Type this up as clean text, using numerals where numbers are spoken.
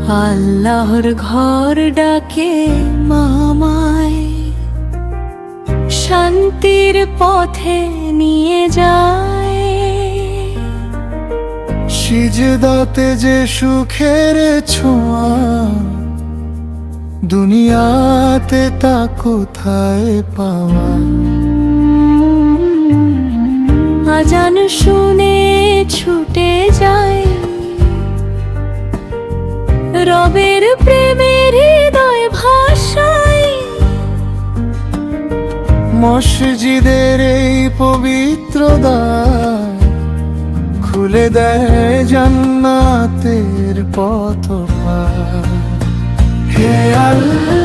আল্লাহর ঘর ডাকে মামায়, শান্তির পথে নিয়ে যায়। সিজদাতে যে সুখের ছোঁয়া, দুনিয়াতে তা কোথায় পাওয়া। আজান শুনে ছুটে যায়, রবের প্রেমের হৃদয় ভাষায়। মসজিদের এই পবিত্র দ্বার খুলে দেয় জান্নাতের পথ পার। হে আল্লাহ